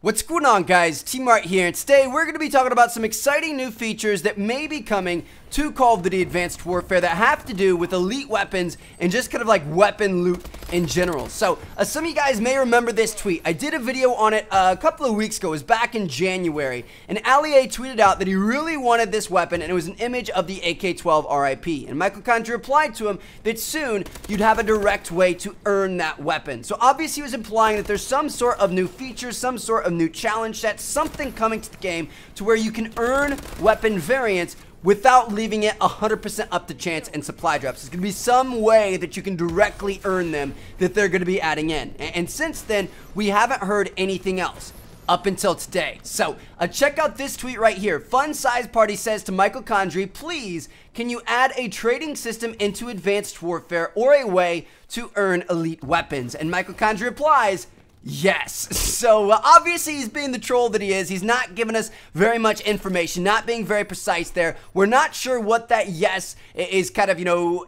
What's going on, guys? T-Mart here, and today we're going to be talking about some exciting new features that may be coming to Call of Duty Advanced Warfare that have to do with elite weapons and just kind of like weapon loot in general. So, some of you guys may remember this tweet. I did a video on it a couple of weeks ago. It was back in January, and Allier tweeted out that he really wanted this weapon, and it was an image of the AK-12 RIP. And Michael Condrey replied to him that soon you'd have a direct way to earn that weapon. So obviously he was implying that there's some sort of new feature, some sort of new challenge, that's something coming to the game to where you can earn weapon variants without leaving it 100% up to chance and supply drops. There's going to be some way that you can directly earn them that they're going to be adding in. And since then, we haven't heard anything else up until today. So, check out this tweet right here. Fun Size Party says to Michael Condrey, please, can you add a trading system into Advanced Warfare or a way to earn elite weapons? And Michael Condrey replies, yes. So obviously he's being the troll that he is. He's not giving us very much information, not being very precise there. We're not sure what that yes is kind of,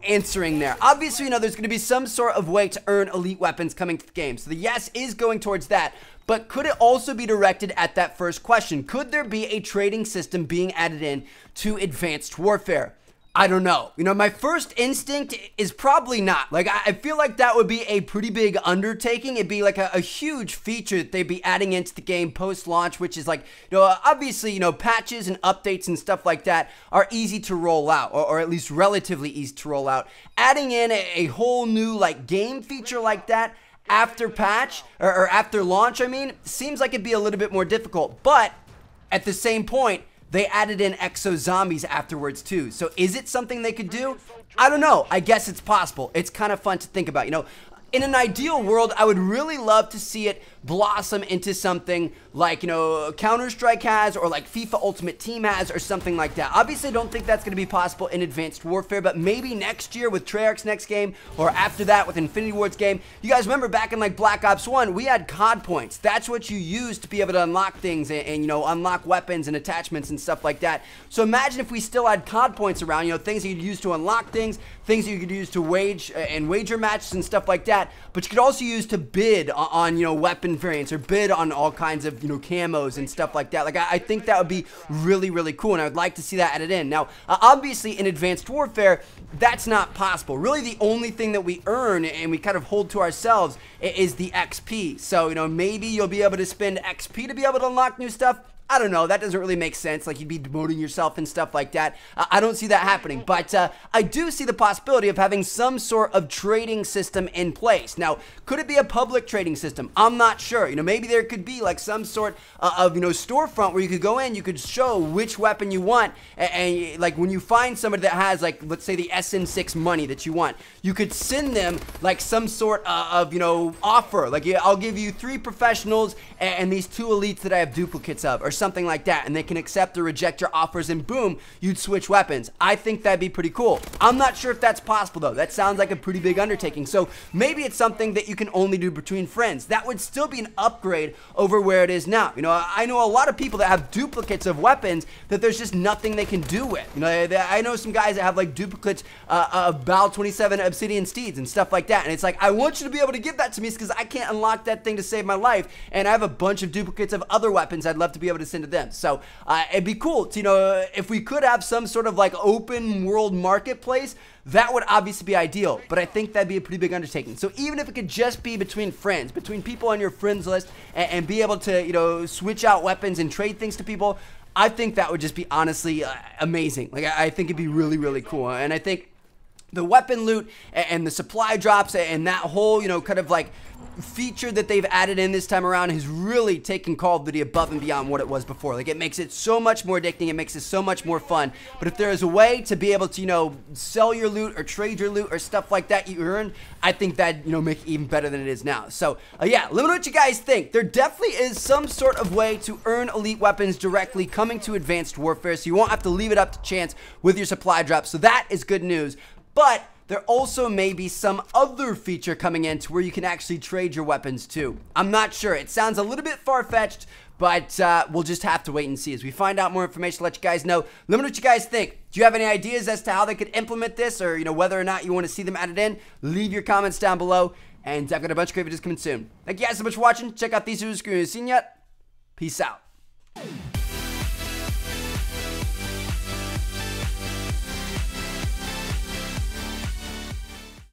answering there. Obviously, there's going to be some sort of way to earn elite weapons coming to the game. So the yes is going towards that. But could it also be directed at that first question? Could there be a trading system being added in to Advanced Warfare? I don't know. My first instinct is probably not. Like, I feel like that would be a pretty big undertaking. It'd be like a huge feature that they'd be adding into the game post-launch, which is like, obviously, patches and updates and stuff like that are easy to roll out, or at least relatively easy to roll out. Adding in a whole new, like, game feature like that after patch, or after launch, seems like it'd be a little bit more difficult. But at the same point, they added in exo zombies afterwards too. So is it something they could do? I don't know. I guess it's possible. It's kind of fun to think about. In an ideal world, I would really love to see it blossom into something like, Counter-Strike has, or like FIFA Ultimate Team has, or something like that. Obviously, I don't think that's going to be possible in Advanced Warfare, but maybe next year with Treyarch's next game, or after that with Infinity Ward's game. You guys remember back in like Black Ops 1, we had COD points. That's what you used to be able to unlock things and unlock weapons and attachments and stuff like that. So imagine if we still had COD points around, things that you'd use to unlock things that you could use to wager matches and stuff like that, but you could also use to bid on, weapon variants, or bid on all kinds of, camos and stuff like that. Like, I think that would be really, really cool, and I would like to see that added in. Now, obviously, in Advanced Warfare, that's not possible. Really, the only thing that we earn and we kind of hold to ourselves is the XP. So, maybe you'll be able to spend XP to be able to unlock new stuff. I don't know, that doesn't really make sense, like you'd be demoting yourself and stuff like that. I don't see that happening, but I do see the possibility of having some sort of trading system in place. Now, could it be a public trading system? I'm not sure. Maybe there could be like some sort of, storefront where you could go in, you could show which weapon you want, and like when you find somebody that has like, let's say the SN6 money that you want, you could send them like some sort of, offer. Like, I'll give you 3 professionals and these 2 elites that I have duplicates of, or something like that, and they can accept or reject your offers, and boom, you'd switch weapons. I think that'd be pretty cool. I'm not sure if that's possible though. That sounds like a pretty big undertaking. So maybe it's something that you can only do between friends. That would still be an upgrade over where it is now. I know a lot of people that have duplicates of weapons that there's just nothing they can do with. I know some guys that have like duplicates of Bal 27 Obsidian Steeds and stuff like that, and it's like, I want you to be able to give that to me because I can't unlock that thing to save my life, and I have a bunch of duplicates of other weapons I'd love to be able to send to them. So it'd be cool to, if we could have some sort of like open world marketplace, that would obviously be ideal, but I think that'd be a pretty big undertaking. So even if it could just be between friends, between people on your friends list, and be able to, switch out weapons and trade things to people, I think that would just be honestly amazing. Like, I think it'd be really, really cool. And I think the weapon loot and the supply drops and that whole, kind of like feature that they've added in this time around has really taken Call of Duty above and beyond what it was before. Like, it makes it so much more addicting, it makes it so much more fun. But if there is a way to be able to, sell your loot or trade your loot or stuff like that you earned, I think that, make it even better than it is now. So, yeah, let me know what you guys think. There definitely is some sort of way to earn elite weapons directly coming to Advanced Warfare, so you won't have to leave it up to chance with your supply drops. So that is good news. But there also may be some other feature coming in to where you can actually trade your weapons too. I'm not sure. It sounds a little bit far-fetched, but we'll just have to wait and see. As we find out more information, let you guys know. Let me know what you guys think. Do you have any ideas as to how they could implement this, or whether or not you want to see them added in? Leave your comments down below, and I've got a bunch of great videos coming soon. Thank you guys so much for watching. Check out these videos. Seen yet? Peace out.